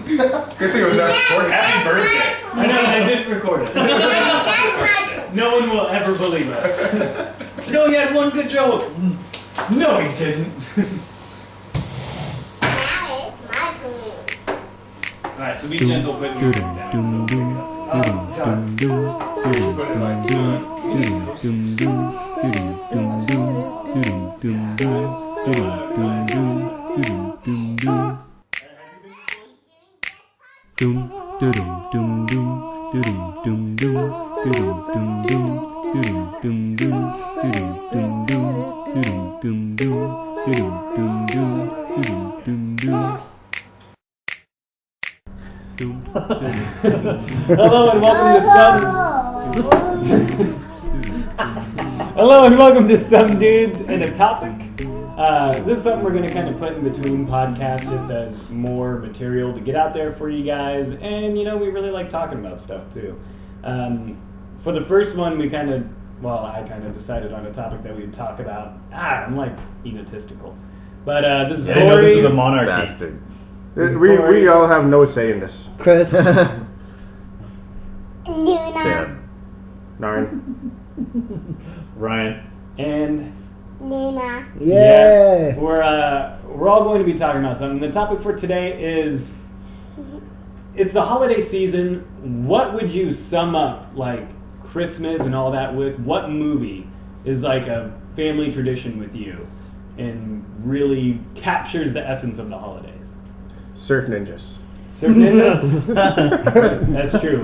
Good thing it was not recorded. Happy birthday. I know, I didn't record it. No one will ever believe us. No, he had one good joke. No, he didn't. Now it's my turn. Alright, so be gentle putting your phone down. So Hello and welcome to Some Dudes and a Topic. This is something we're going to kind of put in between podcasts just as more material to get out there for you guys. And, you know, we really like talking about stuff, too. For the first one, I kind of decided on a topic that we'd talk about. I'm like egotistical. But this is This is a monarchy. We all have no say in this. Chris. Luna. Narn. Ryan. And Luna. yeah, we're all going to be talking about something. The topic for today is, it's the holiday season. What would you sum up, like, Christmas and all that with? What movie is like a family tradition with you and really captures the essence of the holidays? Surf Ninjas. Surf Ninjas? That's true.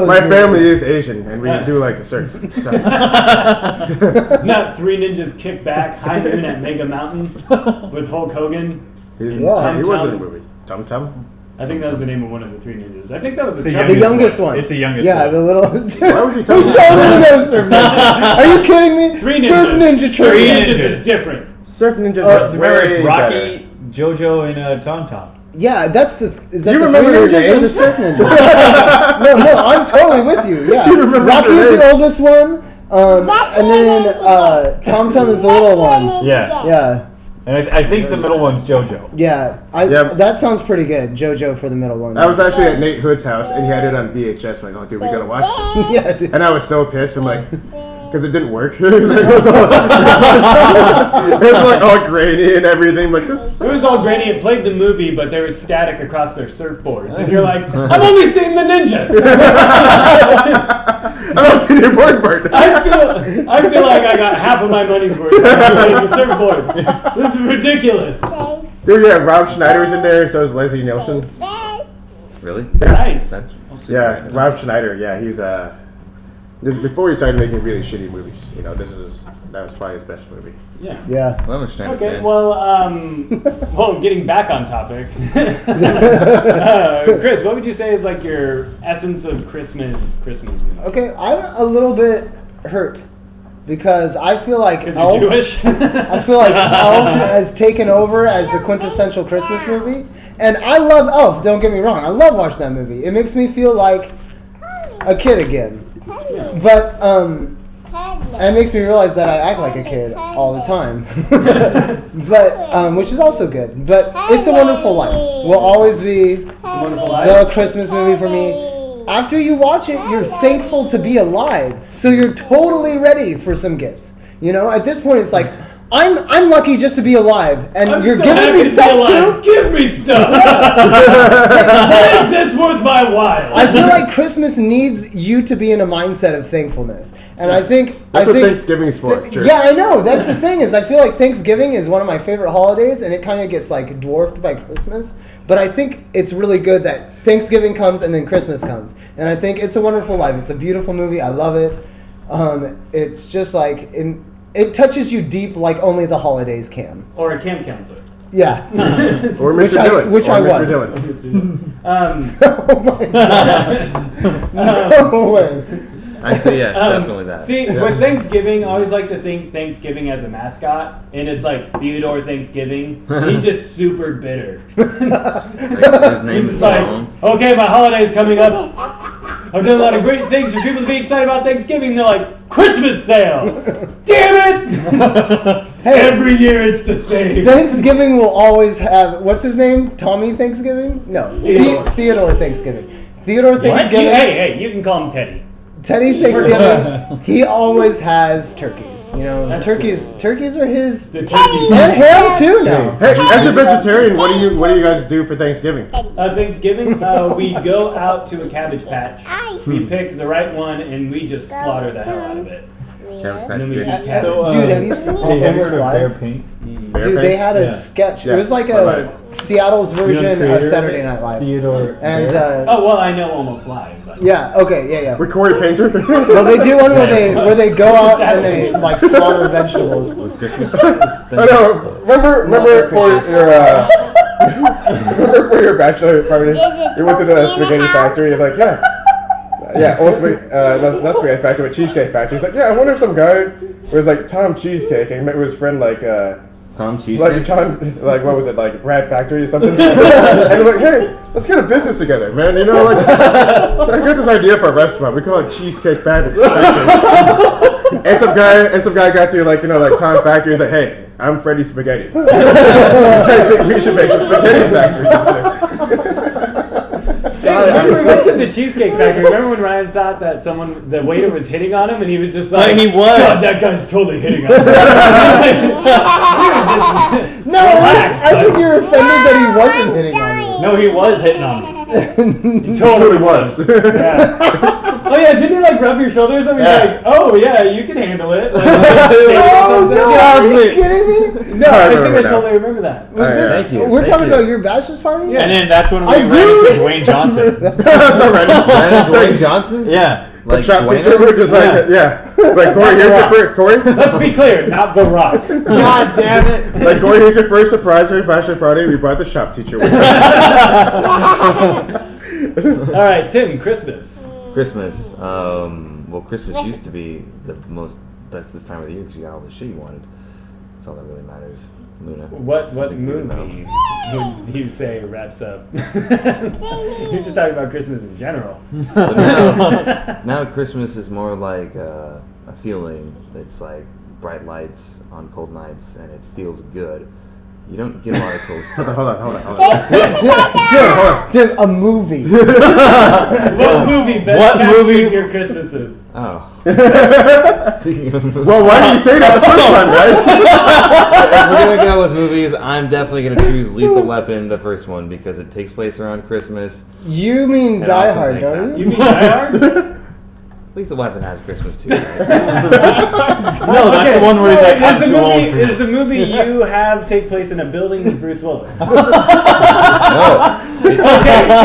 My family is Asian, and we do like to surf. So. Not Three Ninjas Kick Back, High Noon at Mega Mountain with Hulk Hogan. He was in the movie. Tum Tum? I think that was the name of one of the Three Ninjas. I think that was The youngest one. It's the youngest Yeah, one. the little... Why would you tell me? Are you kidding me? Three Surf Ninjas. Ninja Three Turtles. Ninjas is different. Surf Ninjas Remember, way it's Rocky, better. JoJo, and Tom Tom. Yeah, that's the... Is that You the remember Three their Ninjas or names? the Surf Ninjas? no, I'm totally with you, yeah. You remember Rocky their is the names? oldest one, and then Tom Tom is the little one. Yeah. Yeah, And I think the middle one's JoJo. yeah. That sounds pretty good, JoJo for the middle one. I was actually at Nate Hood's house, and he had it on VHS. I'm like, oh, dude, we gotta watch this. yeah, dude. And I was so pissed. I'm like, because it didn't work. It was like all grainy and everything. Like, this. It was all grainy. It played the movie, but there was static across their surfboards. And you're like, I've only seen the ninja. I don't see the important part. I feel like I got half of my money's worth on the surfboard. This is ridiculous. Dude, yeah, Rob Schneider's in there, so is Leslie Nielsen. Really? Nice. That's Yeah, Rob Schneider, yeah, he's before he started making really shitty movies, you know, that was probably his best movie. Yeah. Yeah. Well, I'm a Okay, well, getting back on topic. Chris, what would you say is like your essence of Christmas movie? Okay, I'm a little bit hurt because I feel like Elf... Jewish? I feel like Elf has taken over as the quintessential Christmas movie. And I love Elf, don't get me wrong. I love watching that movie. It makes me feel like a kid again. But, it makes me realize that I act like a kid all the time. But, which is also good. But It's a Wonderful Life will always be the Christmas movie for me. After you watch it, you're thankful to be alive. So you're totally ready for some gifts. You know, at this point it's like, I'm lucky just to be alive, and you're giving me stuff too? Give me stuff! Is this worth my while? I feel like Christmas needs you to be in a mindset of thankfulness. And I think... That's what Thanksgiving's for, sure. Yeah, I know. That's the thing, is I feel like Thanksgiving is one of my favorite holidays, and it kind of gets, like, dwarfed by Christmas. But I think it's really good that Thanksgiving comes and then Christmas comes. And I think It's a Wonderful Life. It's a beautiful movie. I love it. It's just like... It touches you deep like only the holidays can. Or a camp counselor. Yeah. Or Mr. Dillon. Which I was. Mr. Dillon. Oh my God. No way. I say yes, definitely that. See, with Thanksgiving, I always like to think Thanksgiving as a mascot, and it's like Theodore Thanksgiving. He's just super bitter. His name He's is like, Malone. okay, my holiday's coming up. I've done a lot of great things for people to be excited about Thanksgiving. They're like, Christmas sale! Damn it! Hey. Every year it's the same. Thanksgiving will always have, what's his name? Tommy Thanksgiving? No, Theodore Thanksgiving. Theodore What? Thanksgiving. Hey, you can call him Teddy. Teddy Thanksgiving. He always has turkeys. You know, turkeys are his. The turkey. And ham too now. Hey, as a vegetarian, what do you guys do for Thanksgiving? Thanksgiving, we go out to a cabbage patch. We pick the right one and we just slaughter the hell out of it. And then we eat cabbage. Dude, have you seen Have you heard of Bear Bear Paint? Dude, they had a sketch. It was like a Seattle's version of Saturday Night Live. Theodore. And Oh well, I know Almost Live. But. yeah, okay, yeah. With Corey Painter? Well, they do one where they go out and they like slaughter vegetables. I know. Remember for your bachelor party, you went to the spaghetti factory. You're like, ultimately, not spaghetti factory, but cheesecake factory. He's like, I wonder if some guy was like Tom Cheesecake and met with his friend like Tom Cheesecake? like Tom, like what was it, like Brad Factory or something? And he's like, hey, let's get a business together, man. You know, like I got this idea for a restaurant. We call it Cheesecake Factory. And some guy got to like Tom Factory. He's like, hey, I'm Freddy Spaghetti. I think we should make a spaghetti factory. Remember we went to the Cheesecake Factory. Remember when Ryan thought that the waiter was hitting on him, and he was just like, he was. God, that guy's totally hitting on him. No, I think you're offended that he wasn't hitting on you. No, he was hitting on him. He totally was. Yeah. Oh yeah, didn't he like rub your shoulders? And he's like, oh yeah, you can handle it. Like, Oh no, are you kidding me? No, I think I totally remember that. Thank you. We're talking about your bachelor's party? Yeah. And then that's when we I ran do. into Dwayne Johnson. Dwayne Johnson? Yeah. Like Shop Dwayne? teacher, we're just like Corey, here's your first, Corey. Let's be clear, not The Rock. God damn it. Like Corey, here's your first surprise for your bachelor party. We brought the shop teacher with us. All right, Tim, Christmas. Christmas. Well, Christmas used to be that's the time of the year because you got all the shit you wanted. That's all that really matters. Luna. What movie would you say wraps up? You're just talking about Christmas in general. But now Christmas is more like a feeling. It's like bright lights on cold nights, and it feels good. You don't get a lot of cold stuff. Hold on. Tim, a movie. What movie best captures your Christmases? Oh. Well, why did you say that the first one, right? If we're gonna go with movies, I'm definitely gonna choose Lethal Weapon, the first one, because it takes place around Christmas. You mean And Die also Hard, make don't that. you? You mean Die Hard? Lethal Weapon has Christmas too. Right? No, that's the one where he's like, I'm too old for Is the movie you have take place in a building with Bruce Willis? No. Okay, so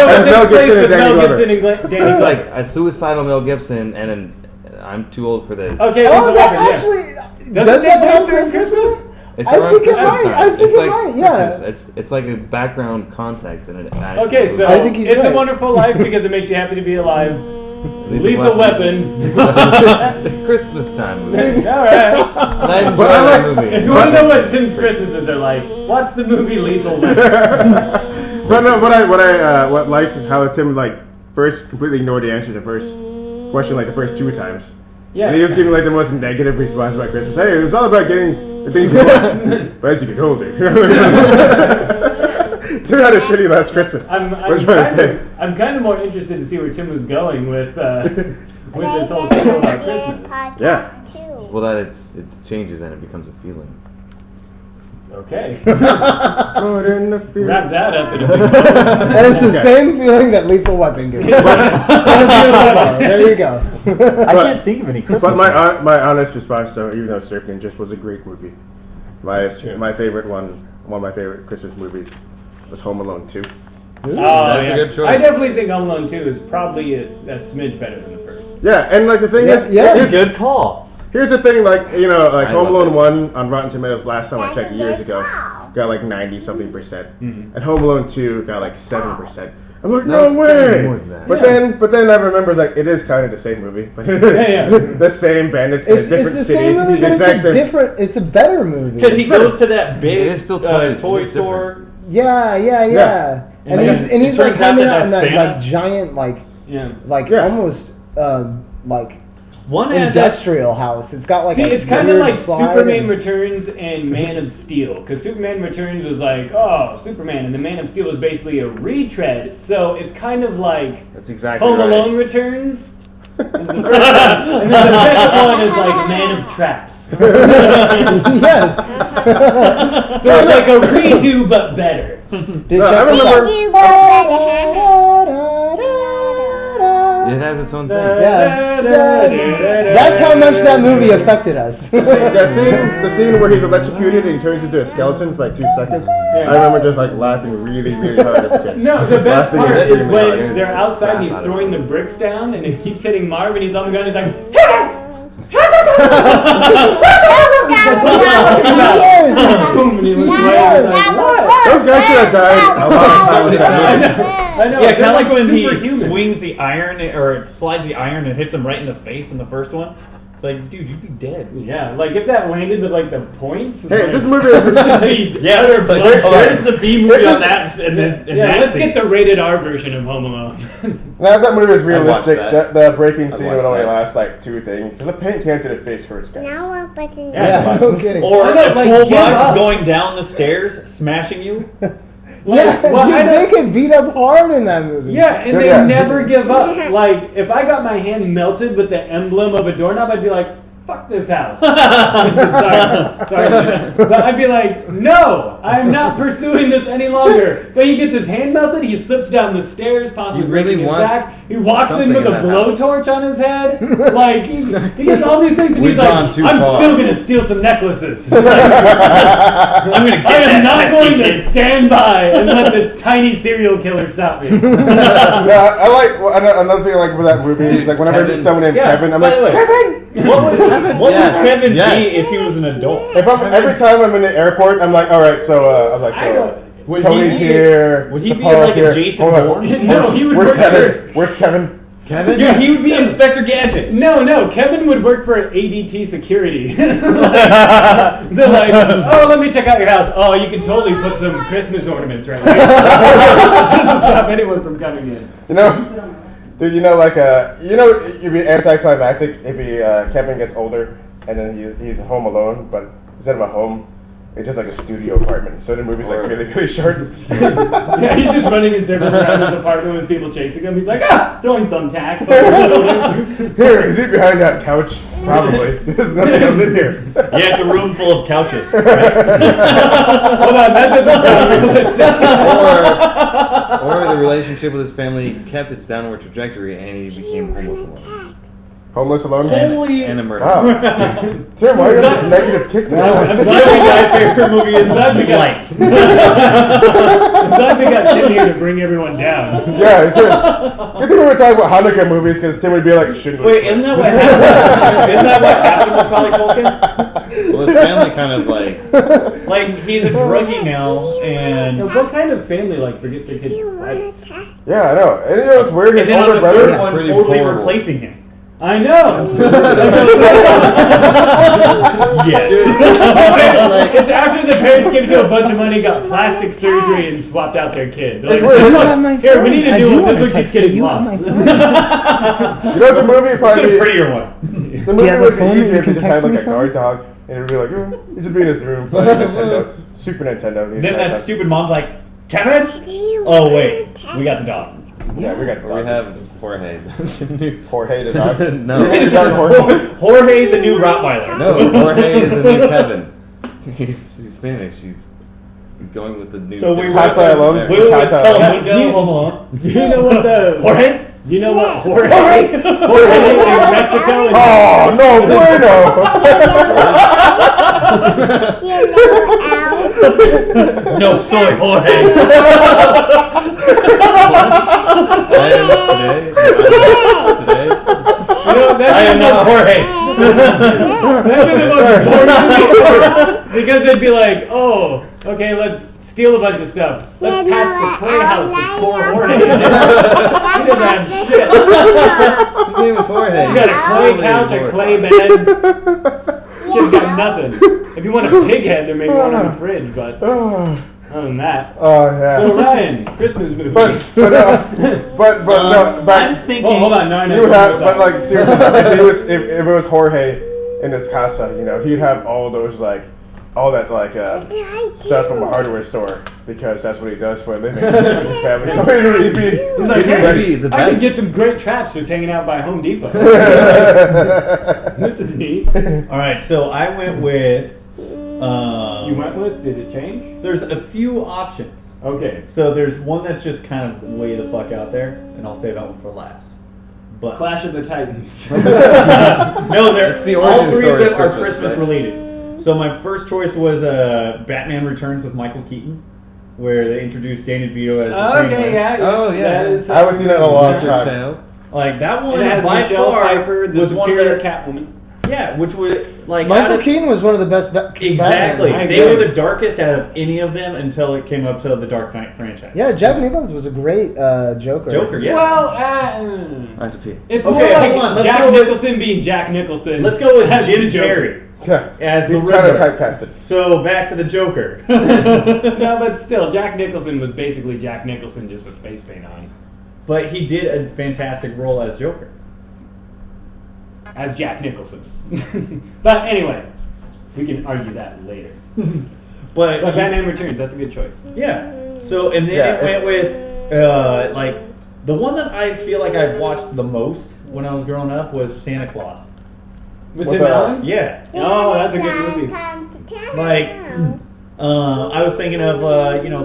it Mel takes place Gibson and with Danny Mel Glover. Gibson and Danny It's Glover. like a suicidal Mel Gibson, and I'm too old for this. Okay, Oh, Lethal that Weapon, yeah. actually... Does Does it that take have place during Christmas? It's I around think you're Christmas right. time. I think It's you're like right, yeah. Christmas. It's like a background context, and it adds Okay, to so I think he's It's right. a Wonderful Life because it makes you happy to be alive. Lethal Weapon. It's Christmas time movie. All right. And I enjoy But I that like- movie. If you want to know what Tim's Christmases are like, watch the movie Lethal Weapon. But no, what likes is how Tim like first completely ignored the answer to the first question like the first two times. Yeah. And he was giving like the most negative response about Christmas. Hey, it was all about getting the things you want. But as you get older. Tim had a shitty last Christmas. I'm kind of more interested to see where Tim was going with this whole thing about Christmas. Yeah. Well, that it changes and it becomes a feeling. Okay. Put in the field. Wrap that up in a big And it's the Okay. same feeling that Lethal Weapon gives. There you go. I can't think of any Christmas. But my honest response though, even though Surf Ninja was a great movie, my favorite one of my favorite Christmas movies was Home Alone 2. Oh, That's yeah. a good choice. I definitely think Home Alone 2 is probably a smidge better than the first. Yeah, and like the thing is, Good call. here's the thing, like I Home love Alone it. 1 on Rotten Tomatoes last time I checked years ago got like 90-something percent, Mhm. and Home Alone 2 got like 7%. I'm like, No, no it's way! definitely more than that. But then I remember like it is kind of the same movie, but Yeah. the same bandits in a It's different the city, same movie, but exact it's a same- different, it's a better movie. Because he goes to that big It is still toys, toy it's store. Yeah. Yeah. And And he's it like turns out hanging that out in that Santa- like giant Yeah. like Yeah. almost like One has that. industrial house. It's got like See, a it's kind of weird like slide Superman and- Returns and Man of Steel. Because Superman Returns was like, oh, Superman. And the Man of Steel was basically a retread. So it's kind of like That's exactly Home right. Alone Returns. And the first one, and then the second one is like Man of Traps. Yes. So it's like a redo but better. Did I remember- It has its own thing. Yeah. That's how much that movie affected us. the scene where he's electrocuted and he turns into a skeleton for like 2 seconds. I remember just like laughing really, really hard as a kid. No, the best Laughing part is extremely when hard. they're outside and he's throwing the bricks down and it keeps hitting Marv and he's on the ground and he's like, boom, and he looks away and he's like, what? Those guys should have died a lot of time with that movie. I know. Yeah, kind of like when he superhuman. swings the iron or slides the iron and hits him right in the face in the first one. It's like, dude, you'd be dead. Yeah, like if that landed with like the points. Hey, like, this movie is... Yeah, where's the B movie on that? And let's get the rated R version of Home Alone. Now that movie is I watched realistic. that. The breaking I scene watched would only that. last like 2 things. Because the paint can't hit his face first, guys. Now we're putting Yeah, no kidding. Or I a don't, like, full give up. box going down the stairs, smashing you. Yeah, well, I they don't- get beat up hard in that movie. Yeah, and they Yeah. never give up. Like, if I got my hand melted with the emblem of a doorknob, I'd be like, fuck this house. sorry. But I'd be like, no, I'm not pursuing this any longer. But he gets his hand melted, he slips down the stairs, possibly You really breaking his want back. He walks in something with in a that blowtorch on his head. Like, he gets all these things, and We've he's like, gone too I'm far. still going to steal some necklaces. I'm gonna I get am that not going kid. to stand by and let this tiny serial killer stop me. Yeah, I like another thing I like about that movie is like whenever I see Kevin. someone named Yeah, Kevin, I'm by like, the way, Kevin! What would Yeah. Kevin Yes. be if he was an adult? Every time I'm in the airport, I'm like, all right, so I'm like, Would Tony's he be- here. would he be Paul's like a here. Jason Hold on. Bourne? No, he would Where's work Kevin? Where's Kevin? Kevin? Yeah, he would be Inspector Gadget. No, Kevin would work for ADT Security. They're like, oh, let me check out your house. Oh, you can totally put some Christmas ornaments right here. Doesn't stop anyone from coming in. You know, dude, you'd be anticlimactic if Kevin gets older and then he's home alone, but instead of a home, it's just like a studio apartment. So the movie's like really, really short. Yeah, he's just running in circles around his apartment with people chasing him. He's like, throwing thumbtacks. Here, is he behind that couch? Probably. There's nothing else in here. Yeah, it's a room full of couches. Hold on, that doesn't sound realistic. Or the relationship with his family kept its downward trajectory and he became homeless alone. Homeless alone? And a murderer. Wow. Tim, why are you on this negative kick now? I'm glad my favorite movie is glad we got I'm glad we got Tim here to bring everyone down. Yeah, it's good. Good thing we were talking about Hanukkah movies because Tim would be like, shouldn't Wait, isn't that what happened? Isn't that what happened with Macaulay Culkin? Well, his family kind of Like, he's a druggie now, and What kind of family forgets their kids? Right? Yeah, I know. And you know what's weird? His then on older the brother... third one, pretty totally horrible. replacing him. I know. Yes. It's after the parents give you a bunch of money, got plastic surgery, and swapped out their kid. They're like, You have my here, we phone. need to I do do it. This wanna one keeps text getting you. You have lost. my phone. You know, the movie probably... Get a prettier one. The movie have a would be phone that easier you if he can just had text like me a guard dog, and it'd be like, he should be in his room playing Nintendo. Super Nintendo. Then that stupid mom's like, Kevin? Oh, wait, we got the dog. Yeah, we got the We dog. have Jorge. Jorge the dog. No. The dog Jorge. Jorge the new Rottweiler. No, Jorge is the new Kevin. She's Spanish. She's going with the new... So we were Pass that along. We were with Pass that along. Telemundo, Home Alone. Do you know what the... Jorge? You know what Jorge in Mexico is? Oh, no bueno! No, soy Jorge. Today? I am not Jorge. That'd be the most boring thing. Because they'd be like, oh, okay, let's steal a bunch of stuff. Let's pass the playhouse to poor Jorge. He doesn't have shit. His name is Jorge. You got a clay couch, a clay bed. He's got nothing. If you want a pig head, there may be one in the fridge, but... Other than that. Oh yeah. So Ryan, Christmas movie. But I'm thinking. Oh, hold on, no. you would have, but like seriously, if it was Jorge in his casa, you know, he'd have all those like, all that like stuff from a hardware store because that's what he does for a living. His family. So he'd be like, hey, the I best. can get some great traps just hanging out by Home Depot. This is neat. All right, so I went with. You went with? Did it change? There's a few options. Okay. So there's one that's just kind of way the fuck out there, and I'll save that one for last. But Clash of the Titans. no, It's the all origin three of story them of are Christmas, Christmas right? related. So my first choice was Batman Returns with Michael Keaton, where they introduced Danny DeVito as the Okay, Penguin. yeah. Oh, yeah. That is, I haven't seen that in a long Richard time. Sale. Like that one It has by Michelle far Pfeiffer, the was one of superior the Catwoman. yeah, which was like out Michael of- Keaton was one of the best Exactly. Batman. They were the darkest out of any of them until it came up to the Dark Knight franchise. Yeah, Jack Nicholson was a great Joker. Joker, yeah. Well, That's a P. it's Okay, more like hold on, let's Jack go with- Nicholson being Jack Nicholson. Let's go with as Jim the Joker. Carrey Yeah. as the He's kind of Riddler. typecasted. So back to the Joker. No, but still, Jack Nicholson was basically Jack Nicholson just with face paint on. But he did a fantastic role as Joker. As Jack Nicholson. But anyway, we can argue that later. But But Batman Returns, that's a good choice. yeah. So and then Yeah, it went with like the one that I feel like I've watched the most when I was growing up was Santa Claus. With What's Tim that? Allen? Yeah. Oh, that's a good movie. Like I was thinking of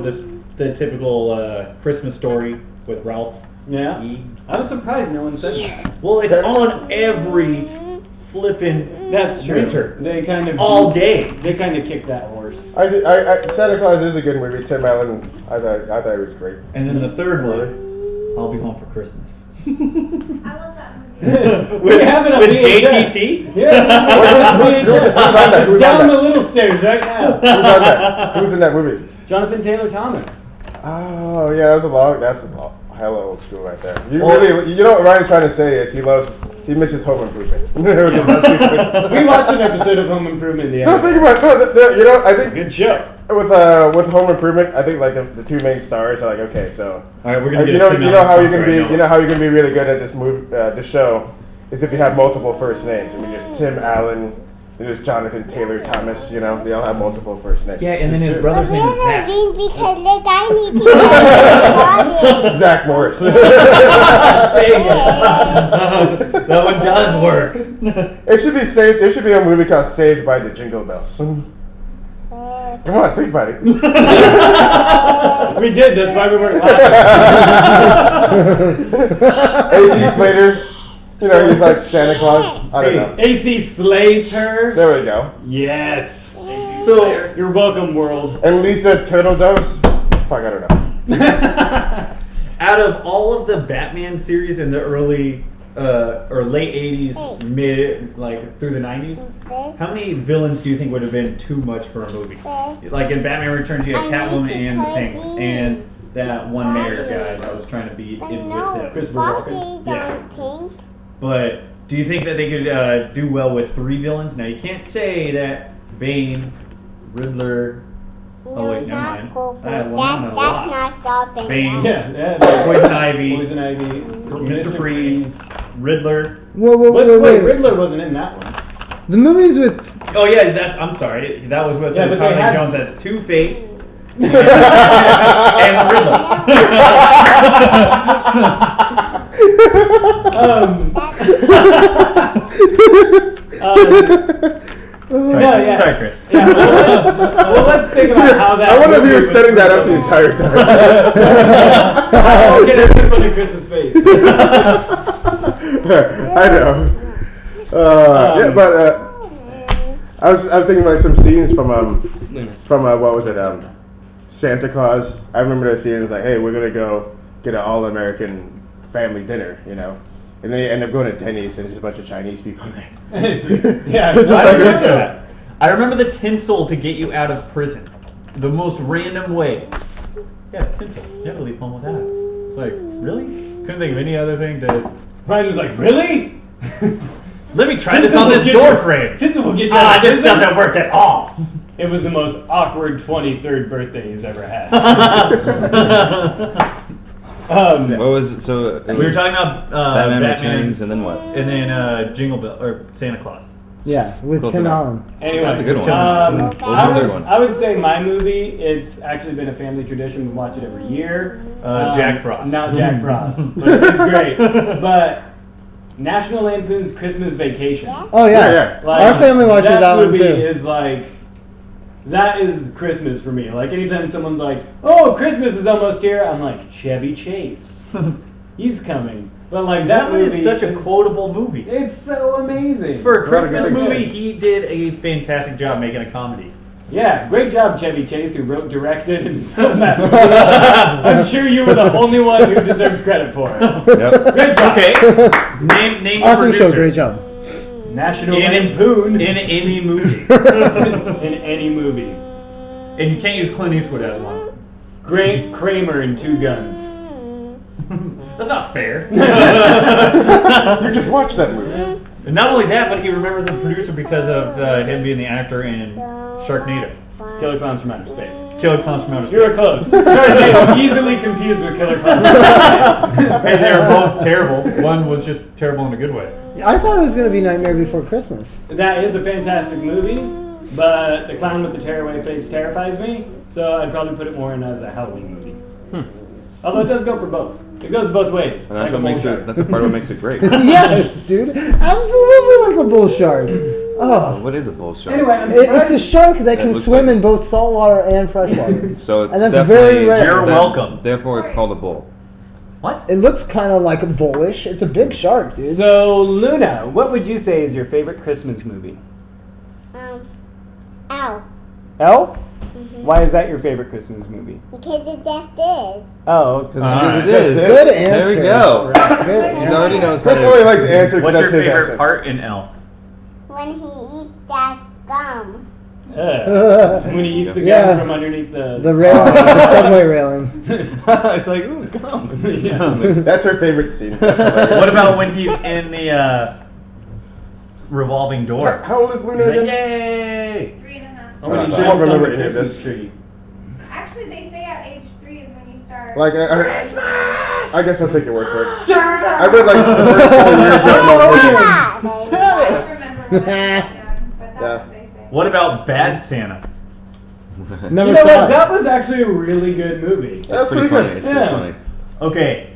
the typical Christmas Story with Ralph. Yeah. E. I was surprised no one said that. Well, it's on every flippin' That's true. winter. They kind of All day. They kind of kicked that horse. Santa Claus is a good movie. Tim Allen, I thought it was great. And then the third one, I'll Be Home for Christmas. I love that movie. We have it on with VHS. JTT? Yeah. Who's Down on the that? little stairs right now. Who's on that? Who's in that movie? Jonathan Taylor Thomas. Oh yeah, that's a hella old school right there. You Well- you know what Ryan's trying to say is he misses Home Improvement. We watched an episode of Home Improvement the No, other think day. about it. You know, I think Good show. with Home Improvement, I think like the two main stars are like, okay, so All right, we're gonna get you know Tim how you Allen can right be now. you know how you can be really good at this this show is if you have multiple first names. I mean, there's Tim Allen, there's Jonathan Taylor Thomas. You know, they all have multiple first names. Yeah, and then his brother's name is Zach. Because the guy needs to Zach Morris. That one does work. It should be saved. There should be a movie called Saved by the Jingle Bells. Come on, think about it. We did, that's why we weren't laughing. A.C. Slater, you know, he's like Santa Claus. I don't know. A.C. Slater. There we go. Yes. So, You're welcome, world. And Lisa Turtle Doves. Fuck, I don't know. out of all of the Batman series in the early or late 80s, mid, like through the 90s, how many villains do you think would have been too much for a movie? Like in Batman Returns, you had Catwoman and the Penguin, and that one mayor guy that was trying to be in with him. Christopher Walken. Yeah. But do you think that they could do well with 3 villains? Now you can't say that Bane, Riddler. Oh wait, never mind. I have one on a lot. That's not stopping. Bane, Yeah. Poison Ivy, Poison Ivy. Mr. Freeze, Riddler. Wait, Riddler wasn't in that one. The movies with Oh yeah, I'm sorry. That was with Yeah, but they Tommy had- Jones as Two-Face and Riddler. No, yeah. Sorry, Chris. Yeah, well, let's think about how that. I wonder if he movie was setting that up the entire time. I'll get a funny Chris's face. I know. Yeah, but I was thinking like some scenes from what was it? Santa Claus. I remember the scene like, hey, we're gonna go get an all-American family dinner, you know, and then they end up going to Denny's and there's a bunch of Chinese people there. Yeah, Just I like remember that. that. I remember the tinsel to get you out of prison. The most random way. Yeah, tinsel. You have to leave home with that. It's like, really? Couldn't think of any other thing to... Ryan was like, really? Let me try this on this door frame. Tinsel will get you Ah, out of this prison. doesn't work at all. it was the most awkward 23rd birthday he's ever had. What was it? So We were talking about Batman Batman, Returns, and then what? and then Jingle Bell or Santa Claus. Yeah, with Close Tim enough. Allen. Anyway, That's a good one. What was the third one? I would say my movie, it's actually been a family tradition. We watch it every year. Jack Frost. Not Jack Frost, but it's great. But National Lampoon's Christmas Vacation. Oh yeah, Yeah. Like, our family watches that one movie too. is like, that is Christmas for me. Like anytime someone's like, "Oh, Christmas is almost here," I'm like, Chevy Chase, he's coming. But like that movie is such a quotable movie. It's so amazing. For a What a Christmas good movie, idea. he did a fantastic job making a comedy. Yeah, great job, Chevy Chase, who wrote, directed, and filmed that movie. I'm sure you were the only one who deserves credit for it. Yep. Great job. Okay. Name your Awesome show, producer. great job. National In Lampoon. in any movie. In any movie. And you can't use Clint Eastwood as one. Great Kramer in Two Guns. That's not fair. You just watched that movie. And not only that, but he remembers the producer because of him being the actor in Sharknado. Killer Clowns from Outer Space. Killer Clowns from Outer You were Space. close. Sorry, easily confused with Killer Clowns from Outer Space. And they were both terrible. One was just terrible in a good way. I thought it was going to be Nightmare Before Christmas. That is a fantastic movie, but The Clown with the Tearaway Face terrifies me, so I'd probably put it more in as a Halloween movie. Although it does go for both. It goes both ways. And that's like what a makes bull it. shark. That's the part of what makes it great. Yes, dude. Absolutely like a bull shark. Oh. What is a bull shark? Anyway, I'm It's a shark that That can looks swim like- in both saltwater and freshwater. So it's And that's definitely- very rare. You're welcome. Therefore, it's called a bull. What? It looks kind of like a bullish. It's a big shark, dude. So, Luna, what would you say is your favorite Christmas movie? Ow. Elf? Why is that your favorite Christmas movie? Because it just is. Oh, Because it is. Good answer. There we go. Good He answer. already knows how That's why he likes to to... answer. 'cause What's that's your his favorite answer. part in Elf? When he eats that gum. When he eats the gum Yeah. from underneath the railing, the subway railing. it's like, ooh, gum. That's her favorite scene. What about when he's in the revolving door? How old is Luna He's like, again? Yay! 3.5. Oh, when he She jumps won't remember on the any of this. Christmas tree. Actually, they say at age 3 is when you start. Like, I guess I'll take your word for it. I read like the first 4 years of I remember when I was young, but that's Yeah. what they say. What about Bad Santa? Never You know saw what? it. That was actually a really good movie. That's Pretty pretty funny. good. It's Yeah. pretty funny. Okay,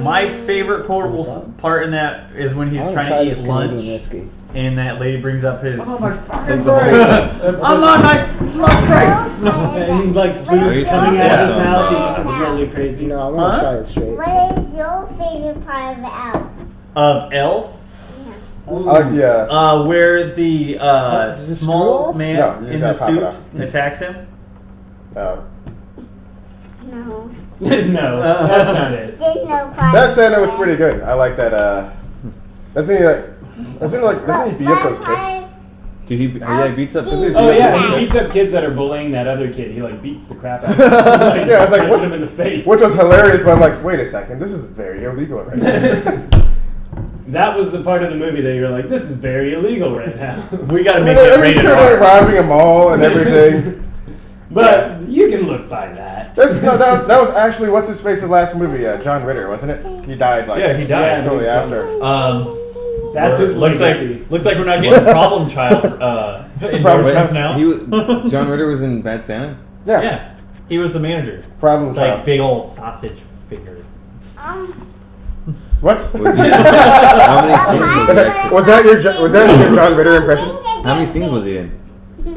my favorite quotable part in that is when he's I wanna trying try to this eat Canadian lunch, whiskey. and that lady brings up his... Oh my fucking his- brain! I'm on my lunch break! And like Are food you coming talking out of his about mouth, some, he's really crazy. No, I want to Huh? try it straight. What is your favorite part of the elf? Of Elf, Yeah. where the Does it small screw man No, you in gotta the pop it suit off. attacks him. No. No, that's not it. There's no part. That Santa was pretty good. I like that. That's me like. That's me like. Doesn't he beat up those kids? Dude, he beats up... Oh yeah, he beats up kids that are bullying that other kid. He like beats the crap out of him. Yeah, I was like, punches what? him in the face. Which was hilarious, but I'm like, wait a second, this is very illegal right now. That was the part of the movie that you're like, this is very illegal right now. We gotta make And it then rated they're like R. robbing a mall and everything. But you can look by that. That was actually what's his face's last movie, John Ritter, wasn't it? He died like Yeah, he died. shortly after. That's his looks legacy. like we're not getting Problem Child in Problem Child now. He was, John Ritter was in Bad Santa? Yeah, he was the manager. Problem Like child. big old sausage fingers. What? How many scenes was that? Was that your John Ritter impression? How many scenes was he in?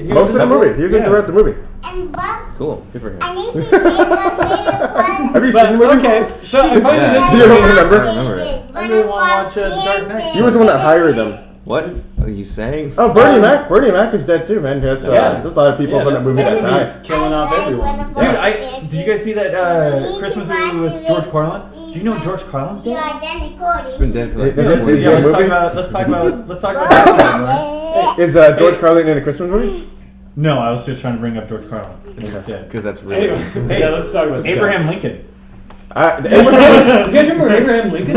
Most of the movie. He was in the rest of the movie. And Bugs. Cool. Good for him. And he became the favorite one. Have you But, seen the movie? okay, so I find Yeah. it You don't remember? I remember it. I really wanna watch, The Dark Knight. He was the one that hired them. What are you saying? Oh, Bernie Mac. Bernie Mac is dead too, man. There's, Yeah. there's a lot of people from that movie that died. killing off everyone. Dude, did you guys see that Christmas movie with George Carlin? Do you know George Carlin's You're dead? identical. He's been dead for like Is it- 40 is years. it- movie? Let's talk about that. Is George Carlin in a Christmas movie? No, I was just trying to bring up George Carlin. He's dead. Because that's really... Anyway, Hey, yeah, let's talk about Abraham Lincoln. You guys remember Abraham Lincoln?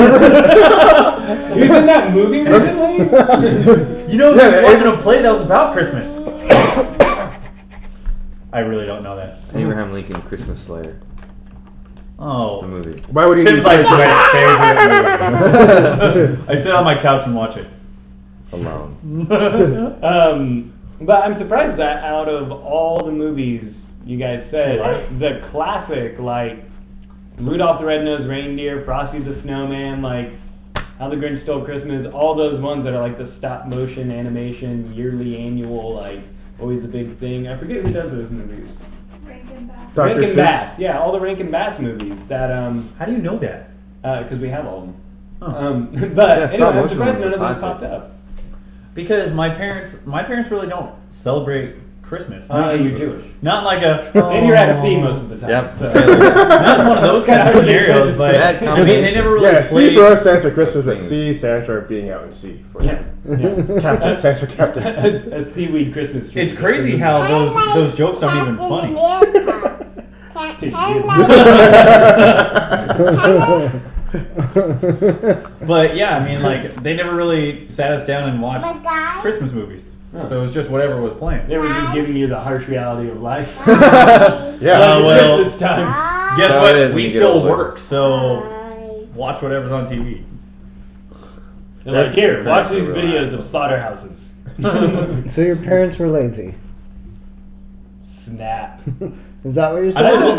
He was in that movie recently? You know, Yeah, there wasn't a play that was about Christmas. I really don't know that. Abraham Lincoln Christmas Slayer. Oh. The movie. Why would he It's use like my favorite movie. I sit on my couch and watch it. Alone. But I'm surprised that out of all the movies you guys said, the classic, like, Rudolph the Red-Nosed Reindeer, Frosty the Snowman, like, How the Grinch Stole Christmas, all those ones that are like the stop-motion animation, yearly, annual, like, always a big thing. I forget who does those movies. Rankin Bass. Yeah, all the Rankin Bass movies. That How do you know that? Because we have all of them. Oh. But Yeah, anyway, I'm stop-motion surprised none of ones them are popped up. Because my parents really don't celebrate Christmas. You're Jewish. Not like a... And you're at a sea most of the time. Yep. So. Not one of those kind of scenarios, but I mean, they never really Yeah, played... C for us stands for Christmas at sea, stands for being out in sea. For Yeah. Captain stands for Captain. A seaweed Christmas tree. It's crazy how those jokes aren't even funny. But yeah, I mean, like, they never really sat us down and watched Christmas movies. So it was just whatever was playing. They were just giving you the harsh reality of life. Yeah. Well, Christmas time. guess So it what? is when We you get still older. work, so watch whatever's on TV. They're like, here, watch these That's videos of slaughterhouses. So your parents were lazy. Snap. Is that what you're saying?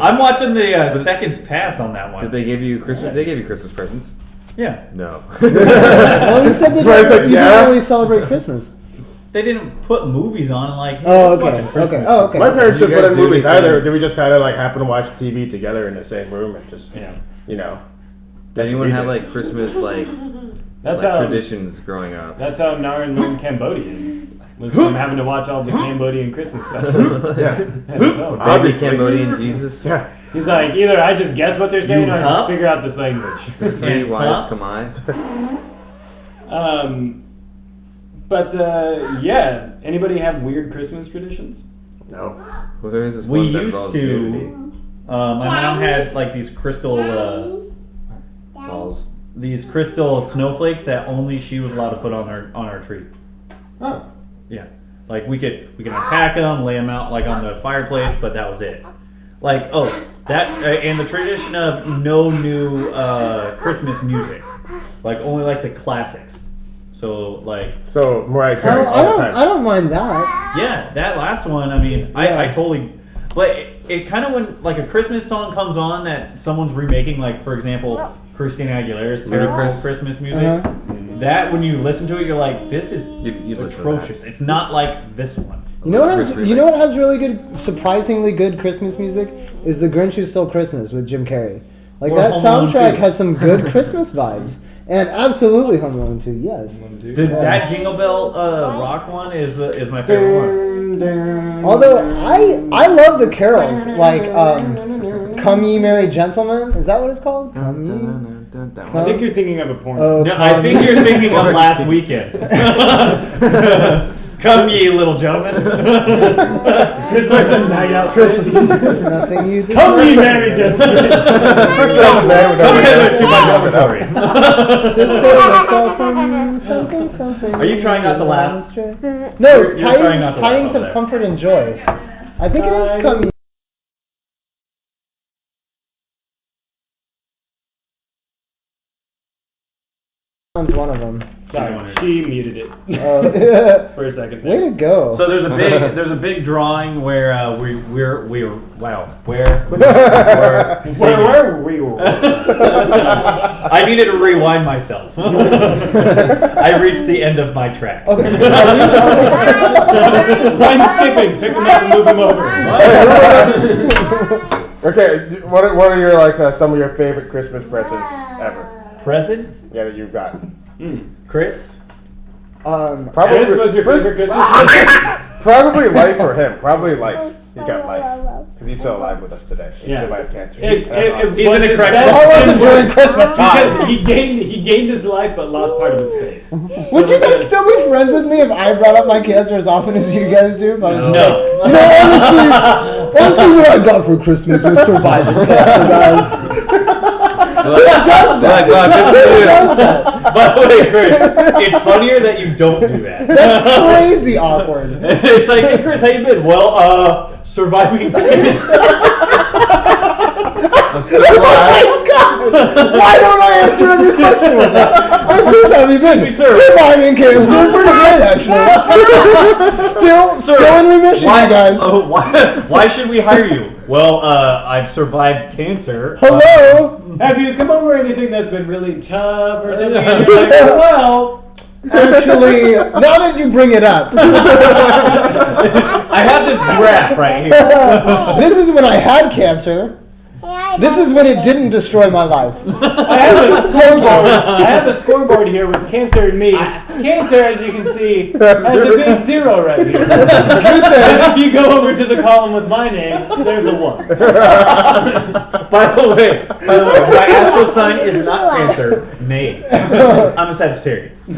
I'm watching the seconds pass on that one. Did they give you Christmas? They gave you Christmas presents? Yeah. No. Well, you said that Right, you don't really celebrate Christmas. They didn't put movies on like. Oh, let's watch okay. a Christmas Okay. Oh, okay. My parents You didn't put guys in do movies anything? either. Did we just kind of like happen to watch TV together in the same room and just, you know. Did anyone have like Christmas like That's how traditions growing up? That's how Naren learned Cambodian. Was from having to watch all the Cambodian Christmas stuff. Yeah. Baby Cambodian Jesus? Yeah. He's like, either I just guess what they're saying or I huh? just figure out this language. Three wise Huh? Kamai? But yeah, anybody have weird Christmas traditions? No. Well, there is this We one that used involves to. nudity. My mom had like these crystal Balls. these crystal snowflakes that only she was allowed to put on our tree. Oh. Yeah, like we could unpack them, lay them out like on the fireplace, but that was it. Like that and the tradition of no new Christmas music, like only like the classics. So like So Mariah Carey all the time. I don't mind that. yeah, that last one. I mean, I totally. But it kind of when like a Christmas song comes on that someone's remaking, like for example Christina Aguilera's terrible Christmas music. That when you listen to it, you're like, this is You listen to atrocious. It's not like this one. You know what has really good, surprisingly good Christmas music is The Grinch Who Stole Christmas with Jim Carrey. Like Or that Home Alone soundtrack 2. has some good Christmas vibes, and absolutely Home Alone 2. Yes. That Jingle Bell rock one is my favorite one. Although I love the carols like Come Ye Merry Gentlemen. Is that what it's called? Come Ye. I think you're thinking of a porn. Oh, No, I think you're thinking of Last Weekend. Come ye little gentlemen. It's like a night out There's nothing you do. Come ye merry gentlemen. Are you trying not to laugh? No, You're trying not to laugh tidings over of there. comfort and joy. I think it is Come Ye. One of them. Sorry, she muted it Oh. for a second. Way to go. So there's a big drawing where where Where were we? I needed to rewind myself. I reached the end of my track. Okay. I'm skipping. Pick them up and move them over. Okay, what are your like some of your favorite Christmas presents ever? Present? Yeah, that you've got. Chris? Probably This was your favorite Christmas? Probably life for him. Probably life. He's got life. Because he's still alive with us today. He survived cancer. He's in a That's correct. How was it during Christmas time? Because he gained his life but lost part of his face. Would you guys still be friends with me if I brought up my cancer as often as you guys do? No. Honestly, what I got for Christmas was surviving cancer, guys. Like, wow, good for you. By the way, Chris, it's funnier that you don't do that. That's crazy awkward. It's like, hey Chris, how you been? Well, surviving. Why don't I answer every question with that? I'm good, have you been? Surviving cancer. Doing pretty good, actually. Still in remission, you guys. Why should we hire you? Well, I've survived cancer. Hello? Have you come over anything that's been really tough or something? And you're like, well, Actually, now that you bring it up, I have this graph right here. this is when I had cancer. This is when it didn't destroy my life. I have a scoreboard here with cancer and me. Cancer, as you can see, has a big 0 right here. If you go over to the column with my name, there's a 1. By the way, my astral sign is not Cancer, May. I'm a Sagittarius. I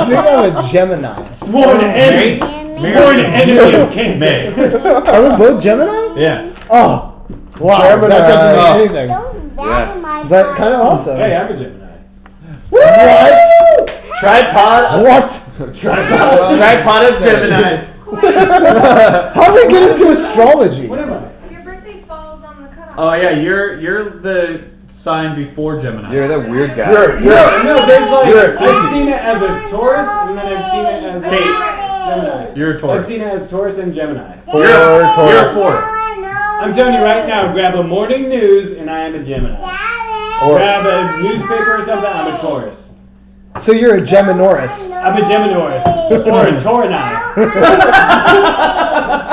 think I'm a Gemini. Born enemy of cancer. May. Are we both Gemini? Yeah. Oh. Wow, Gemini. that doesn't mean anything. Yeah. But kind of awesome. Hey, I'm a Gemini. What? Tripod. What? Tripod of Gemini. How did we get into astrology? What am I? Your birthday falls on the cutoff. Oh yeah, you're the sign before Gemini. You're that weird guy. No, there's like, I've seen it as a Taurus, and then I've seen it as a Gemini. You're a Taurus. I've seen it as Taurus and Gemini. You're a 4. I'm telling you right now, grab a morning news, and I am a Gemini. Grab a newspaper or something, I'm a Taurus. So you're a Geminoris. I'm a Geminoris. Or a Taurini.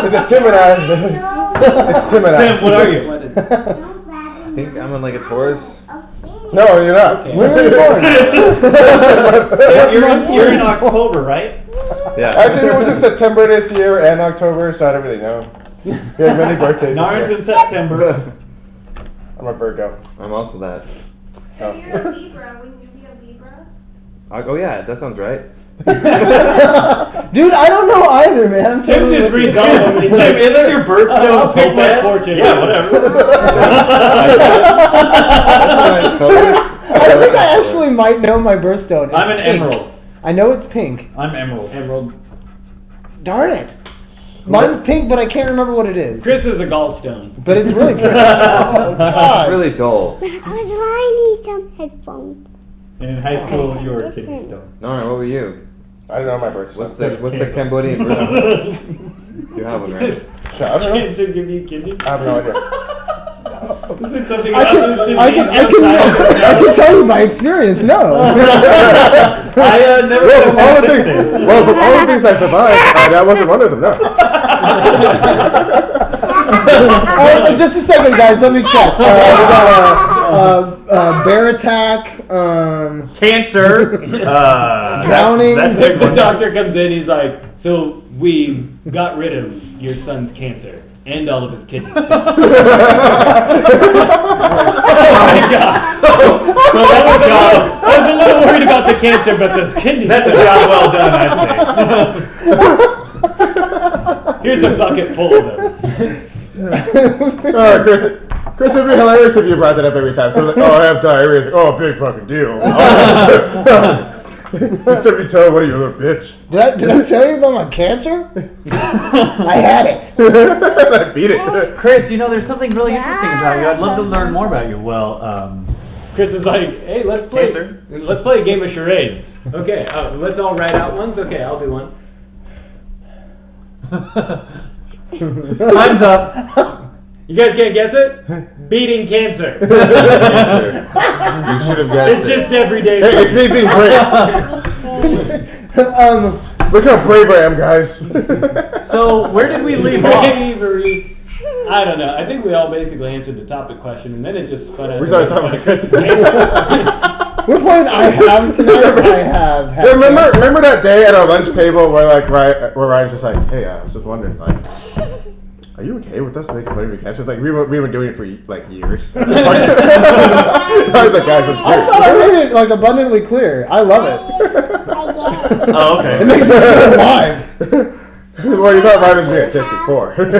It's a Gemini. It's Gemini. Sam, what are you? I think I'm in like a Taurus. No, you're not. Okay. When were you born? You're in October, right? Yeah. Actually, it was in September this year and October, so I don't really know. We have many birthdays. Nars in September. I'm a Virgo. I'm also that. If you're a Libra, wouldn't you be a Libra? Oh yeah, that sounds right. Dude, I don't know either, man. Tim just reads all of them. He's like, Isn't your birthstone I'll pick my bad? fortune. Yeah, whatever. I think I actually might know my birthstone. It's I'm an pink. emerald. I know it's pink. I'm emerald. Emerald. Darn it. Mine's pink, but I can't remember what it is. Chris is a gallstone. But it's really pink. Oh, God. It's really dull. I need some headphones. And in high school, you were a kidney stone. No, what were you? I don't know my birthday. What's the Cambodian birthday? You have one, right? I don't know. Cancer give you kidney? I have no idea. Is it something I can tell you by experience, no. Never Well, from all the things I survived, that wasn't one of them, no. Just a second, guys. Let me check. We got bear attack. Cancer. Drowning. The doctor comes in, he's like, so we got rid of your son's cancer and all of his kidneys. Oh my God. So that was I was a little worried about the cancer, but the kidneys. That's a job well done, I think. Here's a bucket full of them. Chris, it'd be hilarious if you brought that up every time. So like, oh, I have diarrhea. Oh, big fucking deal. Instead of you tell, what are you, little bitch? Did I tell you about my cancer? I had it. I beat it. Chris, you know, there's something really interesting about you. I'd love to learn more about you. Well, Chris is like, hey, let's play a game of charades. Okay, let's all write out ones. Okay, I'll do one. time's up. You guys can't guess it? Beating cancer. You should have guessed It's just everyday. Hey, it's me being brave. Look how brave I am, guys. So, where did we leave off? Bravery. I don't know. I think we all basically answered the topic question, and then it just spun out. We started talking about What point I have tonight? I have. Yeah, remember that day at our lunch table where Ryan's just like, hey, I was just wondering, like, are you okay with us making fun of your cancer? Like, we were doing it for, like, years. I was like, guys, I thought I made it, like, abundantly clear. I love it. Oh, okay. It makes me feel alive. Well, you thought Ryan was being a 54. Is it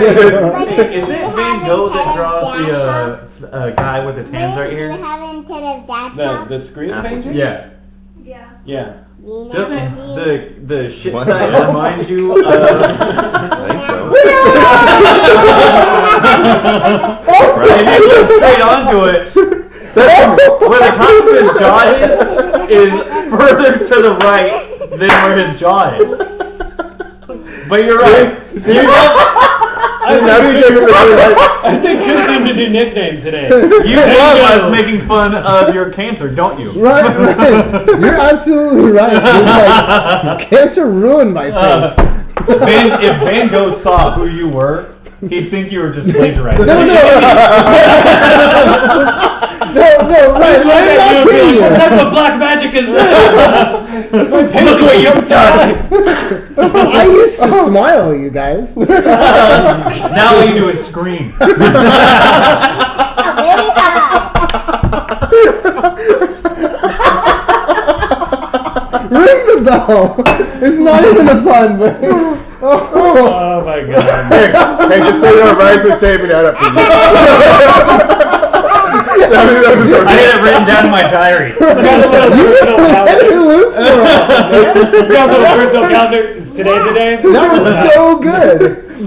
Van Gogh that draws guy with his hands right here? The screen painting? Yeah. Yeah. Yeah. Doesn't the shit What? sign remind you of... I think so. Right? If you look straight onto it, where the top of his jaw is further to the right than where his jaw is. But you're right. I think Chris needs to do nicknames today. You love us making fun of your cancer, don't you? Right. You're absolutely right. Like, cancer ruined my face. If Van Gogh saw who you were, he'd think you were just plagiarizing. No, right. That's what black magic is. Look what you've done. I used to smile, you guys. Now all you do is scream. Ring the bell. It's not even a pun, but... Oh my god. Hey, just so you know, Ryan's been saving that up for you. I had it written down in my diary. Got a little personal calendar. Today. That was so good.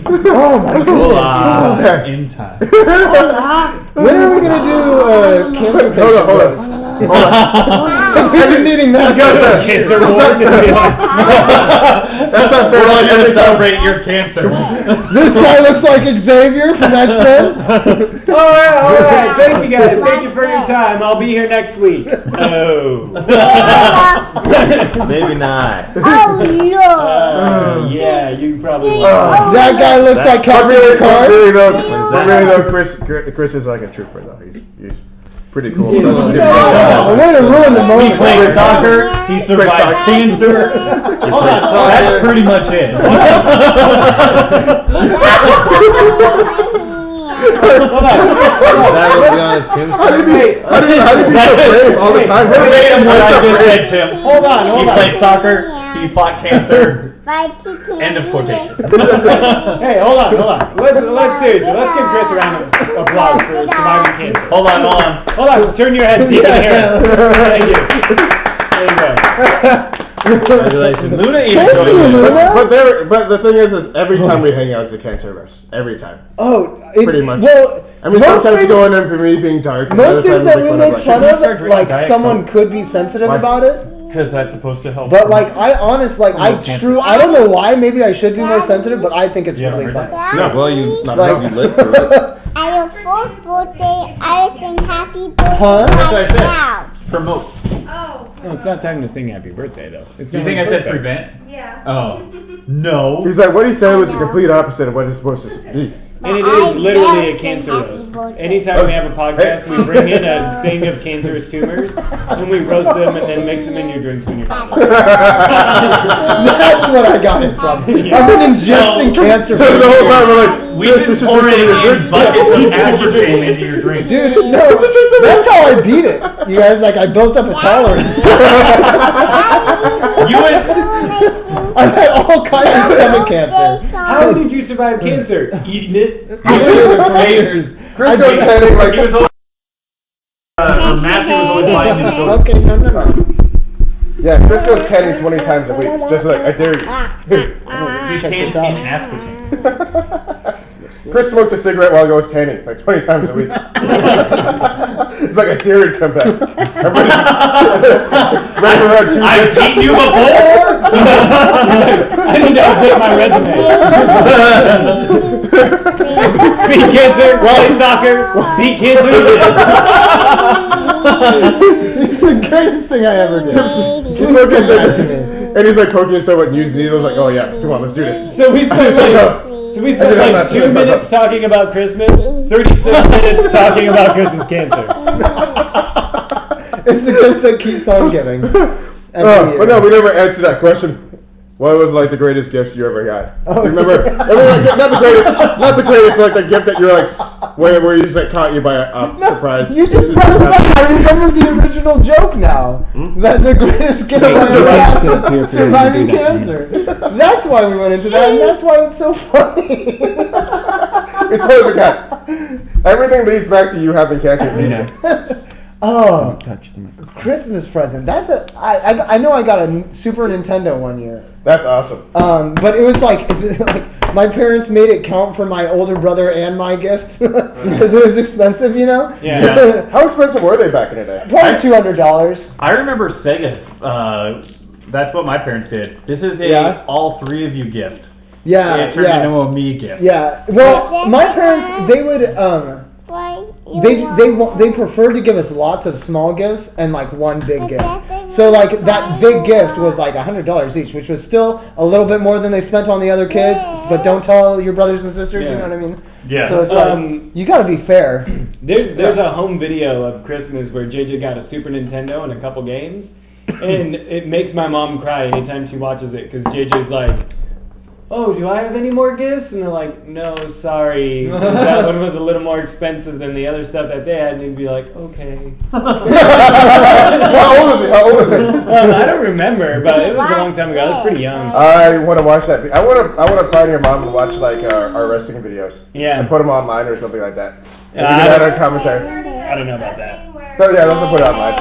Oh my god. In time. When are we gonna do cancer? Hold on. I've been needing that. Cancer ward. That's not fair. We're all going to celebrate your cancer. This guy looks like Xavier from X-Men. All right. Thank you guys. Thank you for your time. I'll be here next week. Oh. Maybe not. Yeah, you probably. That guy looks like Captain Picard. Chris is like a trooper though. He's pretty cool. I want to ruin the He moment. played soccer. He survived cancer. That's pretty much it. That would be honest, Tim. How did you be so brave all the time? Verbatim what I just said, Tim. Hold on. He played soccer. He fought cancer. End of quotation. Hey, hold on. Let's do it. Let's give Chris a round of applause for surviving cancer. Hold on. Hold on. Turn your head deep in here. Thank you. There you go. Congratulations. Luna even Thank joined you, in. Luna. But the thing is every time we hang out, it's a cancer verse. Every time. Oh, Pretty much. Well, I mean, sometimes we go in there for me being dark. and other most things times that we fun make of, fun start of, drinking like Diet someone Coke? could be sensitive Why? about it. Because that's supposed to help. But like, I cancer. I don't know why. Maybe I should be more sensitive, but I think it's Yeah, really heard fun. No, well, you Like- lived through it. On your fourth birthday, I sing happy birthday Huh? That's what I right said. now. Promote. Oh, No, it's not time to sing happy birthday though. It's Do you not think I his said birthday. prevent? yeah. Oh. No. He's like, what he said was the complete opposite of what it's supposed to be. And it is literally a cancer roast. Anytime we have a podcast, we bring in a thing of cancerous tumors, and we roast them and then mix them in your drinks when you're done. That's what I got it from. I've been ingesting cancer. The whole time we're like, We've been pouring in buckets of aspartame into your drink. Dude, no, that's how I beat it. You guys, like, I built up a tolerance. You and I've had all kinds of stomach cancer. How did you survive cancer? Eating it? Chris goes tanning like, he was always, Matthew was always buying his food. Okay, no. yeah, Chris goes tanning 20 times a week. Just like, I dare you. He Check can't this out. eat aspartame. Chris smokes a cigarette while he goes tanning, like 20 times a week. It's like a theory come back. I'm ready to run 2 I've days. beaten you before! I need to update my resume. Beat cancer, play soccer, beat cancer. It's the greatest thing I ever did. He's smoking cigarettes. And he's like coaching himself with used needles, like, oh yeah, come on, let's do this. So we spent like 2 minutes talking about Christmas, 36 minutes talking about Christmas cancer. It's the gift that keeps on giving. But no, we never answered that question. What was like the greatest gift you ever got? Oh, You remember? yeah. Not the greatest, like the gift that you're like, where you just like caught you by a surprise. You just brought it back. I remember the original joke now. That the greatest gift I ever got was surviving cancer. That's why we went into that, and that's why it's so funny. It's totally got. Everything leads back to you having cancer. Oh, Christmas present. I know I got a Super Nintendo one year. That's awesome. But it was like my parents made it count for my older brother and my gift because it was expensive, you know. Yeah. How expensive were they back in the day? Probably $200. I remember Sega. That's what my parents did. This is all three of you gift. Yeah, It turned into a me gift. Yeah. Well, my parents they would they preferred to give us lots of small gifts and like one big gift. So like that big gift was like $100 each, which was still a little bit more than they spent on the other kids. But don't tell your brothers and sisters. You know what I mean? Yeah. So it's like, you got to be fair. There's a home video of Christmas where JJ got a Super Nintendo and a couple games, and it makes my mom cry anytime she watches it because JJ's like, "Oh, do I have any more gifts?" And they're like, "No, sorry. That one was a little more expensive than the other stuff that they had." And he'd be like, "Okay." How old is it? I don't remember, but it was a long time ago. I was pretty young. I want to watch that. I want to find your mom and watch like our wrestling videos. Yeah. And put them online or something like that. I don't know about that. So yeah, let's put it online.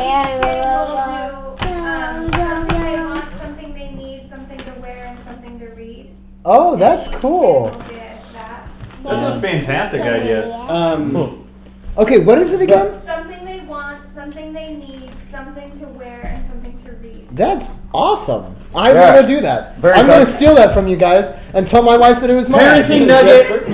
Something they need, something to wear, and something to read. Oh, that's cool. That's a fantastic idea. Okay, what is it again? Something they want, something they need, something to wear, and something to read. That's awesome. I Yeah. want to do that. Very I'm going to fun. steal that from you guys and tell my wife that it was mine. Parenting nugget.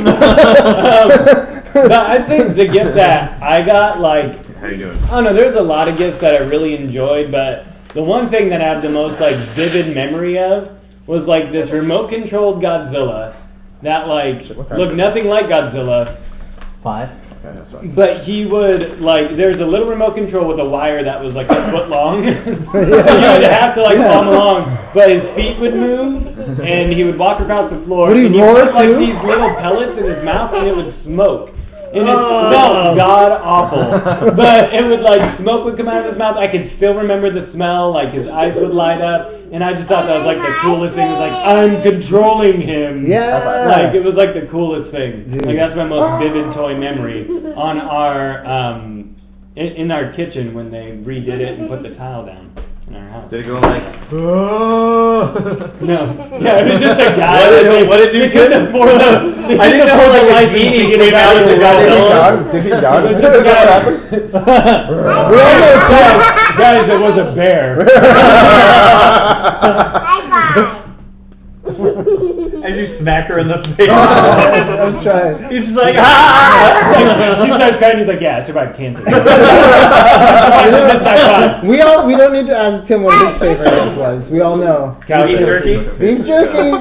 No, I think the gift that I got, like, How you doing? I don't know, there's a lot of gifts that I really enjoyed, but the one thing that I have the most, like, vivid memory of was, like, this remote-controlled Godzilla that, like, looked nothing like Godzilla. 5. But he would, like, there's a little remote control with a wire that was, like, a foot long. You would have to, like, follow him along. But his feet would move, and he would walk across the floor. Would he and he roar put, like, too? these little pellets in his mouth, and it would smoke. And it smelled god-awful. But it would, like, smoke would come out of his mouth. I could still remember the smell. Like, his eyes would light up. And I just thought that was, like, the coolest thing. It was like, I'm controlling him. Yeah. Like, it was, like, the coolest thing. Dude. Like, that's my most vivid toy memory. On our, in our kitchen when they redid it and put the tile down in our house. Did it go like, No. Yeah, it was just a guy. What did you couldn't do? afford the, I didn't know like life eating getting out of the Did he yawn? Is that what happened? We almost said, guys, it was a bear. And you smack her in the face. I'm trying. He's just like, He starts crying. He's like, "Yeah, I survived cancer." We don't need to ask Tim what his favorite dish was. We all know. Cow jerky. Beef jerky.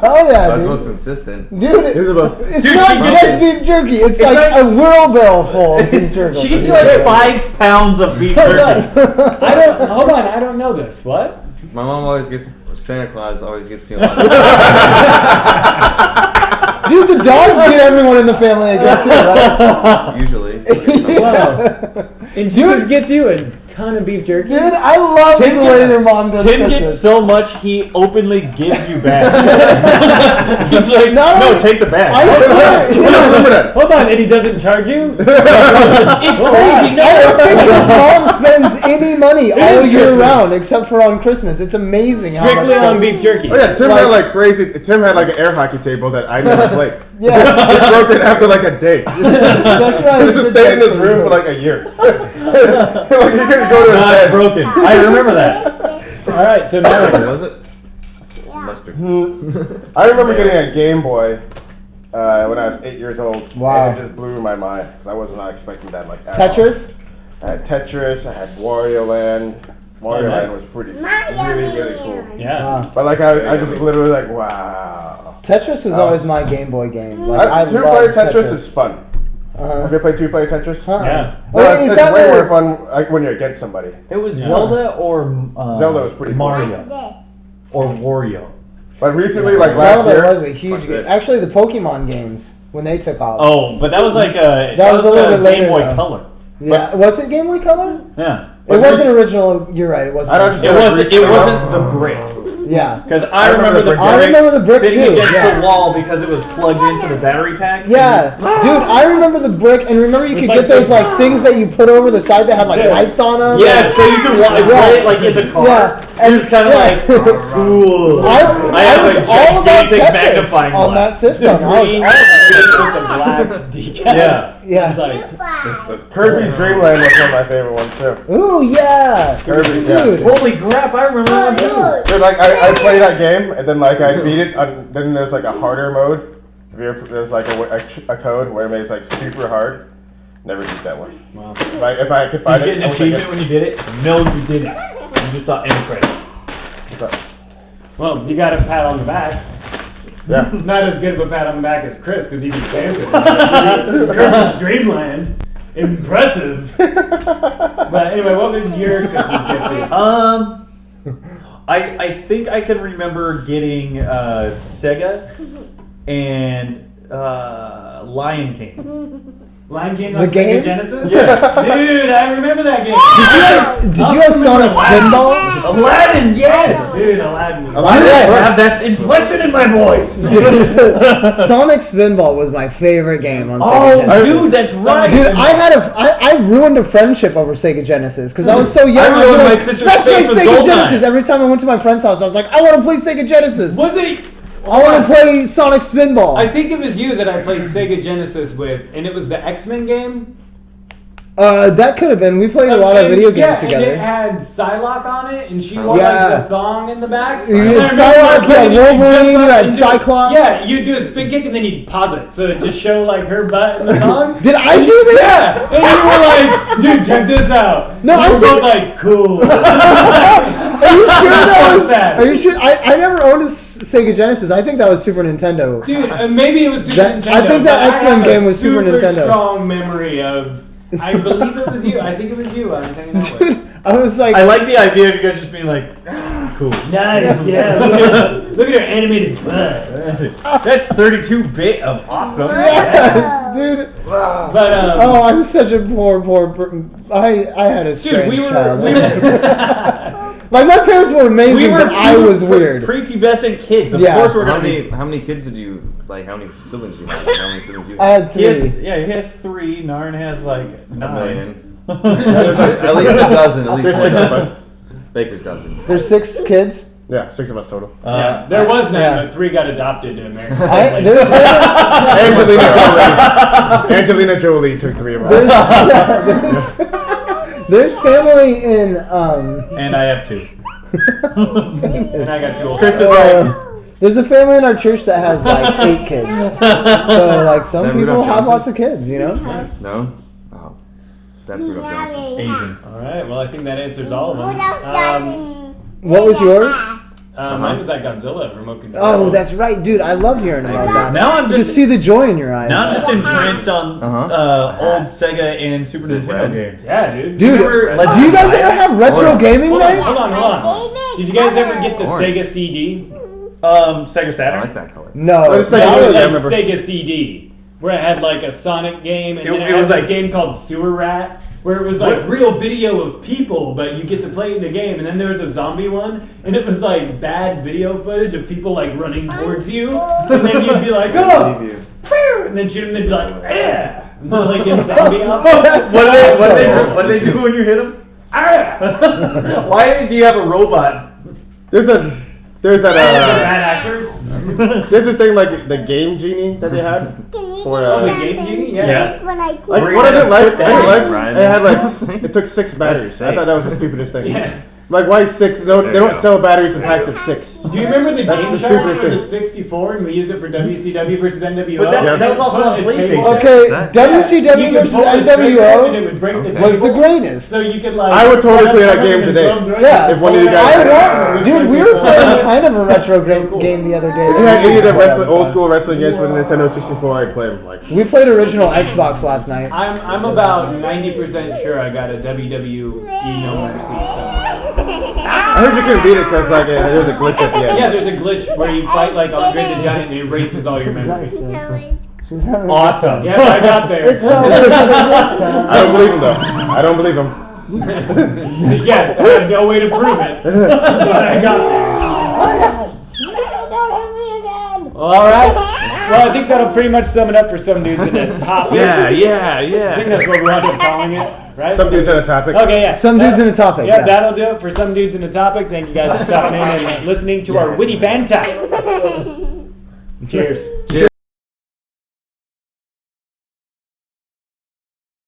Oh yeah, that's dude. most consistent. Dude, it's not just beef jerky. It's like a wheelbarrow full of beef jerky. she gets like 5 pounds of beef jerky. Hold on, I don't know this. What? My mom always gets, Santa Claus always gets me a Dude, the dogs get everyone in the family, I guess, too, right? Usually. Wow. And Dude gets you a ton of beef jerky. Dude, I love the way your mom does Tim Christmas. gets so much he openly gives you back. He's like, no, take the bag. Hold on, and he doesn't charge you? It's crazy. I don't think your mom spends any money all year round except for on Christmas. It's amazing how Strictly much on beef jerky. Oh yeah, Tim had like crazy. Tim had like an air hockey table that I never played. Yeah. He broke it after like a day. That's right. He just stayed in his room for like a year. Like he couldn't go to his Not bed. broken. I remember that. All right, so now Was it? Mustard. I remember getting a Game Boy when I was 8 years old. Wow. And it just blew my mind. I was not expecting that like at all. Tetris? I had Tetris. I had Wario Land. Wario Land was pretty, really cool. yeah. But like I just literally like, wow. Tetris was always my Game Boy game. Like, I Two-player love Tetris is fun. Have you played two-player Tetris? Yeah. No, Wait, is it's that way where- more fun like, when you're against somebody. It was Zelda or Zelda was pretty cool. Mario or Wario. But recently, like last Zelda year, was a huge game. Actually, the Pokemon games, when they took off. Oh, but that was like a That was a little bit later, Game Boy though. Color. Yeah. Was it Game Boy Color? Yeah. It wasn't original. You're right. It wasn't. I don't- It wasn't the brick. Yeah. Because I remember the brick. I remember the brick sitting too, against yeah. the wall because it was plugged into the battery pack. Yeah, dude, I remember the brick, and remember you could get those like things that you put over the side that had like lights on them. Yeah, so you could walk it like in the car. Yeah, and it's kind of like cool. I have was a all about gigantic Tetris magnifying on glass. that system. I was Green all about with the black decal. Yeah. It's like, Kirby's Dream Land was one of my favorite ones too. Ooh, yeah. Kirby, Dude. holy crap! I remember that one too. Dude, like I played that game and then like I beat it. Then there's like a harder mode. There's like a code where it makes like super hard. Never beat that one. Wow. If I could find Did it, you get an achievement when you did it? No, you didn't. You just thought end credit. Well, you got a pat on the back. Yeah. Not as good of a pat on the back as Chris, because he can dance it. Chris's Dreamland. Impressive. But anyway, what was your Christmas gift? I think I can remember getting Sega and Lion King. Lion King The on game? Sega Genesis? Yeah. Dude, I remember that game. Did you have Sonic Pinball? Aladdin, yes! Dude, Aladdin. That's inflection in my voice. Sonic Spinball was my favorite game on Sega Oh, Genesis. dude, that's right. Dude, I ruined a friendship over Sega Genesis because I was so young. I ruined was my like, sister's let's play face with Sega Goldeneye. Genesis. Every time I went to my friend's house, I was like, I want to play Sega Genesis. Was it? I want to play Sonic Spinball. I think it was you that I played Sega Genesis with, and it was the X-Men game. That could have been. We played a lot of video games and together. it had Psylocke on it, and she wore Yeah. like the thong in the back. You And I had remember Psylocke, playing you had it, Wolverine, jump you up had and do- Cyclops. Yeah, you do a spin kick and then you pause it, so it just show like her butt in the thong. Did I do that? Yeah, and you were like, dude, check this out. No, we I were both think- like, cool. Are you sure that was that? Are you sure? I never owned a Sega Genesis. I think that was Super Nintendo. Dude, maybe it was Super That- Nintendo. I think that but I X-Men have game a was Super super Nintendo. strong memory of. I believe it was you. I think it was you. I was hanging out with. Dude, I was like, I like the idea of you guys just being like, cool. Nice, yeah. Look at her animated butt. That's 32-bit of awesome. yeah, dude. But Oh, I'm such a poor. I had a strange we were- childhood. Like my parents were amazing, but I was weird. Prepubescent kids. Of Yeah. course we're How gonna many be. how many kids did you like? How many siblings do you have? How many siblings do you I have? had He has, 3. yeah, he has 3. Narn has like 9. million. At least a dozen. At least There's 6 of one. us. Baker's dozen. There's 6 kids. Yeah, 6 of us total. yeah, there was none, yeah. but 3 got adopted in America. Angelina Jolie took 3 of us. There's family in And I have 2. And I got 2 older. Chris is like, there's a family in our church that has like 8 kids. So like some Then we people don't have count lots of kids, you know. No? Oh. That's Rudolph Johnson. Asian. All right, well, I think that answers all of them. What was yours? Mine was that Godzilla remote control. Oh, that's right, dude. I love hearing about that. Now I'm You just just see the joy in your eyes. now I'm just entranced on Uh-huh. old Sega and Super Nintendo Red. games. Yeah, dude. Dude, Remember- do you guys ever have retro Hold on. gaming Hold on, nights? hold on. Did you guys ever get the Orange. Sega CD? Sega I Saturn. like that color. No. What is That Sega? was I like remember. Sega CD, where it had like a Sonic game, and It- then it it had was like a like- game called Sewer Rat, where it was like real video of people, but you get to play in the game. And then there was a zombie one, and it was like bad video footage of people like running towards you, and then you'd be like, oh, and then shoot them, and they'd be like, yeah, like in zombie outfits. What do they do when you hit them? Why do you have a robot? there's that, Bad actors. there's this thing like the Game Genie that they had for, Oh, the Game Genie? Yeah. like, what is it like? It Ryan. had like, it took 6 batteries. I thought that was the stupidest thing. Yeah. Like, why 6? No, they don't sell batteries in packs of 6. Do you remember the That's Game the Shark stupidest for thing. the 64, and we used it for WCW versus NWO? But that was also on PlayStation. Okay, That- WCW You could versus pull the trigger, and it NWO would break the was the table. greatest. So you could like. I would totally play that game today. Yeah. If one of you guys- Dude, we were playing kind of a retro game the other day. If you had any of the old school wrestling games for the Nintendo 64, I'd play them. Like, We played original Xbox last night. I'm about 90% sure I got a WWE number receipt. I heard you couldn't beat it because like there's a glitch at the end. Yeah, there's a glitch where you fight like Andre the Giant and it erases all your memories. Awesome. Yeah, I got there. I don't believe him though. I don't believe him. Yes, I have no way to prove it, but I got there. All right. Well, I think that'll pretty much sum it up for Some Dudes in a Topic. Yeah. I think that's what we're up calling it, right? Some dudes in a topic. Okay, yeah. Some Dudes in a Topic. Yeah, that'll do it for Some Dudes in a Topic. Thank you guys for stopping in and listening to our witty banter. Cheers.